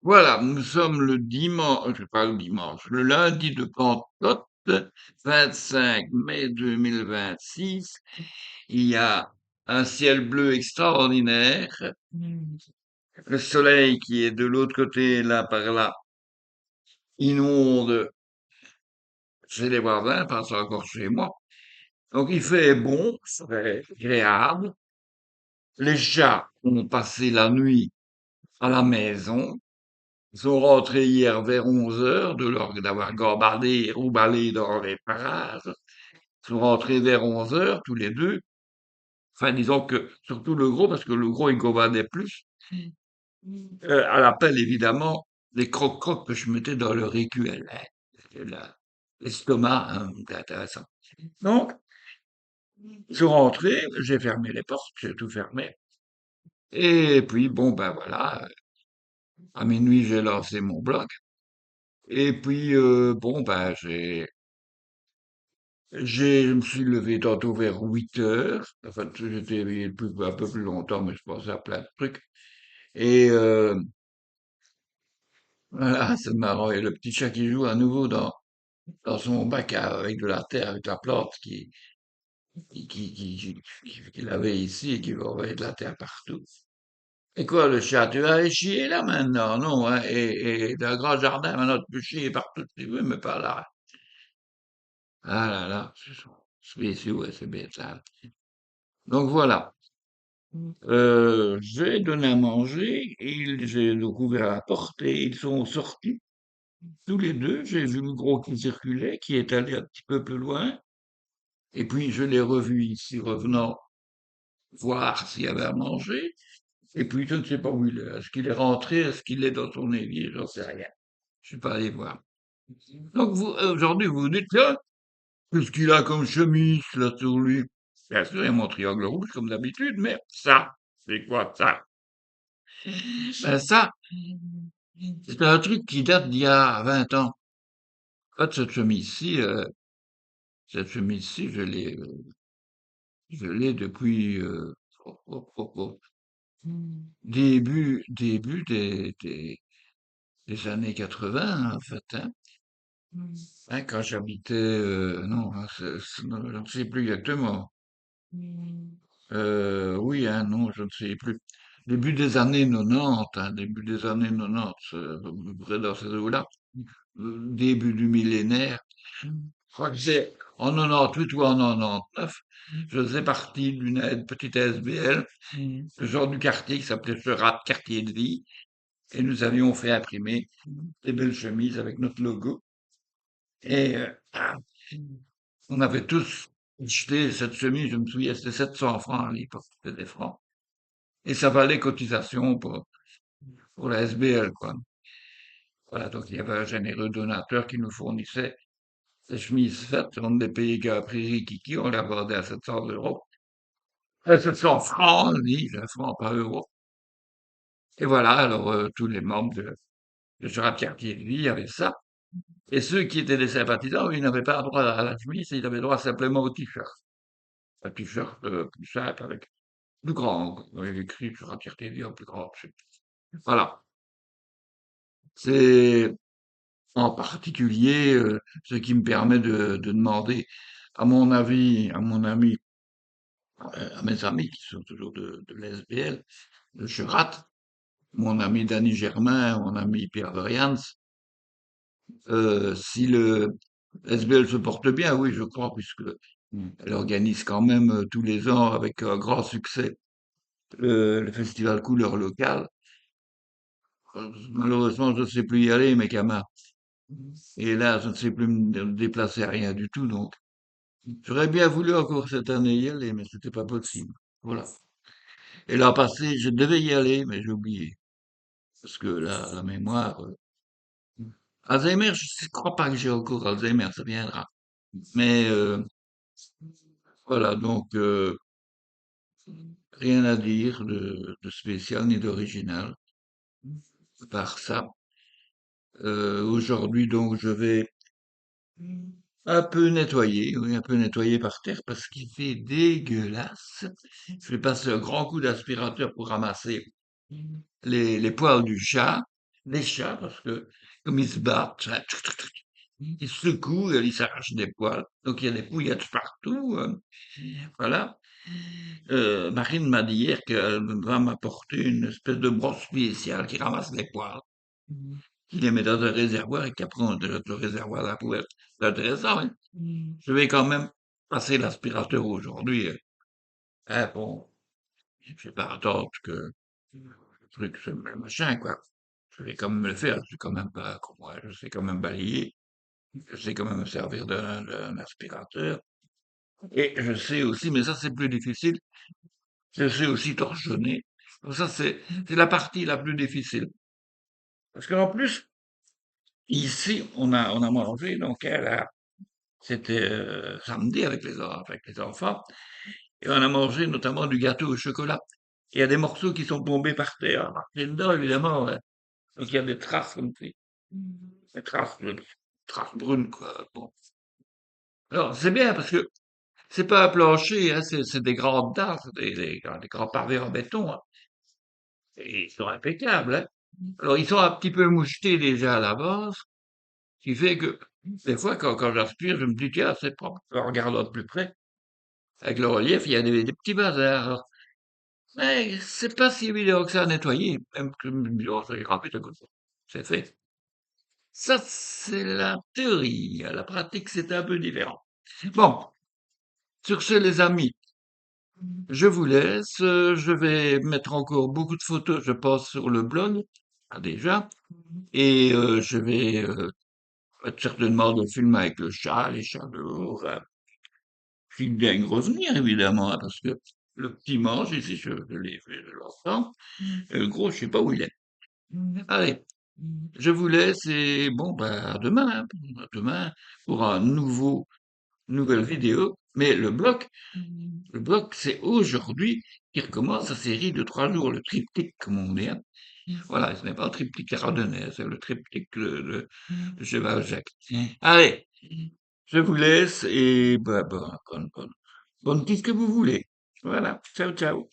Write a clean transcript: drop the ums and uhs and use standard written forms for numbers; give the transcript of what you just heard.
Voilà, nous sommes le dimanche, pas le dimanche, le lundi de Pentecôte, 25 mai 2026. Il y a un ciel bleu extraordinaire. Le soleil qui est de l'autre côté, là par là, inonde chez les voisins, passe encore chez moi. Donc il fait bon, c'est agréable. Les chats ont passé la nuit à la maison. Ils sont rentrés hier vers 11 heures d'avoir gambadé et rouballé dans les parages. Ils sont rentrés vers 11 heures, tous les deux. Enfin, disons que, surtout le gros, parce que le gros, il gambadait plus. À l'appel, évidemment, les croque-croques que je mettais dans leur écuelle, hein. C'était l'estomac, hein, c'est intéressant. Donc, ils sont rentrés, j'ai fermé les portes, j'ai tout fermé. Et puis, bon, ben voilà, à minuit, j'ai lancé mon blog. Et puis, bon, ben, je me suis levé tantôt vers 8 heures. Enfin, j'étais éveillé un peu plus longtemps, mais je pensais à plein de trucs. Et voilà, c'est marrant. Et le petit chat qui joue à nouveau dans son bac avec de la terre, avec la plante qu'il avait ici et qui va envoyer de la terre partout. Et quoi, le chat, tu vas aller chier là maintenant, non? Hein, et dans le grand jardin, maintenant, tu peux chier partout que tu veux, mais pas là. Ah là là, c'est spéciaux, ouais, c'est bien ça. Donc voilà. J'ai donné à manger, j'ai ouvert la porte et ils sont sortis tous les deux. J'ai vu le gros qui circulait, qui est allé un petit peu plus loin, et puis je l'ai revu ici revenant voir s'il y avait à manger. Et puis je ne sais pas où il est. Est-ce qu'il est rentré? Est-ce qu'il est dans son évier? J'en sais rien. Je suis pas allé voir. Donc vous, aujourd'hui, vous vous dites, tiens, qu'est-ce qu'il a comme chemise là sur lui? Bien sûr, il y a mon triangle rouge comme d'habitude, mais ça, c'est quoi ça? Ben ça, c'est un truc qui date d'il y a 20 ans. En fait, cette chemise-ci, je l'ai depuis oh, oh, oh, oh, début des années 80, en fait. Hein, quand j'habitais, non, hein, non, je ne sais plus exactement. Oui, hein, non, je ne sais plus. Début des années 90, hein, début des années 90, à peu près dans ces eaux-là. Début du millénaire. Je crois que c'est en 98 ou en 99. Je faisais partie d'une petite SBL, le genre du quartier qui s'appelait Seurat, quartier de vie, et nous avions fait imprimer des belles chemises avec notre logo. Et on avait tous acheté cette chemise, je me souviens, c'était 700 francs à l'époque, c'était des francs. Et ça valait cotisation pour la SBL, quoi. Voilà, donc il y avait un généreux donateur qui nous fournissait ces chemises faites, on ne les payait qu'à prix rikiki, on les vendait à 700 €. 700 francs, oui, francs par euro. Et voilà, alors tous les membres de ce quartier de vie avaient ça. Et ceux qui étaient des sympathisants, ils n'avaient pas droit à la chemise, ils avaient droit simplement au t-shirt. Un t-shirt plus simple, avec plus grand, avec écrit sur un quartier de vie en plus grand. Voilà. C'est en particulier ce qui me permet de demander à mon ami, à mes amis qui sont toujours de l'SBL, je rate, mon ami Danny Germain, mon ami Pierre Verians, si le SBL se porte bien, oui, je crois, puisque elle organise quand même tous les ans avec un grand succès le festival Couleur locale. Malheureusement, je ne sais plus y aller, mes camarades. Et là, je ne sais plus me déplacer à rien du tout, donc j'aurais bien voulu encore cette année y aller, mais c'était pas possible. Voilà. Et l'an passé, je devais y aller, mais j'ai oublié. Parce que là, la mémoire, Alzheimer, je ne crois pas que j'ai encore Alzheimer, ça viendra. Mais voilà, donc rien à dire de spécial ni d'original. Par ça, aujourd'hui, donc, je vais un peu nettoyer, oui, un peu nettoyer par terre parce qu'il fait dégueulasse. Je vais passer un grand coup d'aspirateur pour ramasser les poils du chat. des chats, parce que comme ils se battent, ça, ils se secouent, ils s'arrachent des poils. Donc il y a des pouillettes partout. Voilà. Marine m'a dit hier qu'elle va m'apporter une espèce de brosse spéciale qui ramasse les poils, qui les met dans un réservoir et qui après on jette le réservoir à la poubelle. C'est intéressant, hein. Je vais quand même passer l'aspirateur aujourd'hui. Bon, je vais pas attendre que le truc, le machin, quoi. Je vais quand même le faire. Je suis quand même pas, comme moi, je sais quand même balayer. Je sais quand même me servir d'un aspirateur. Et je sais aussi, mais ça c'est plus difficile, je sais aussi torchonner. Donc ça c'est la partie la plus difficile. Parce qu'en plus, ici, on a mangé, donc c'était samedi avec les enfants, et on a mangé notamment du gâteau au chocolat. Il y a des morceaux qui sont tombés par terre. Et dedans, évidemment, ouais. Donc il y a des traces comme ça, des traces brunes, quoi. Bon. Alors c'est bien parce que c'est pas un plancher, hein, c'est des grandes dalles, c'est des grands pavés en béton, hein. Et ils sont impeccables, hein. Alors ils sont un petit peu mouchetés déjà à la base, ce qui fait que des fois quand j'aspire, je me dis tiens c'est propre. En regardant de plus près, avec le relief, il y a des petits bazars. Alors, mais c'est pas si évident que ça à nettoyer, même que je me dis oh ça ira vite, écoute, c'est fait. Ça c'est la théorie, la pratique c'est un peu différent. Bon, sur ce les amis, je vous laisse, je vais mettre encore beaucoup de photos, je pense, sur le blog, déjà, et je vais certainement le film avec le chat, les chats dehors, qui viennent revenir, évidemment, hein, parce que le petit mange, ici, je l'ai vu de l'enfant, et le gros, je sais pas où il est. Allez, je vous laisse, et bon, bah, à demain, hein, à demain, pour nouvelle vidéo, mais le bloc, c'est aujourd'hui qui recommence sa série de 3 jours, le triptyque, comme on dit, hein. Voilà, ce n'est pas un triptyque ardennais, c'est le triptyque de Cheval Jacques. Allez, je vous laisse et bah, bonne, tout ce que vous voulez. Voilà, ciao, ciao.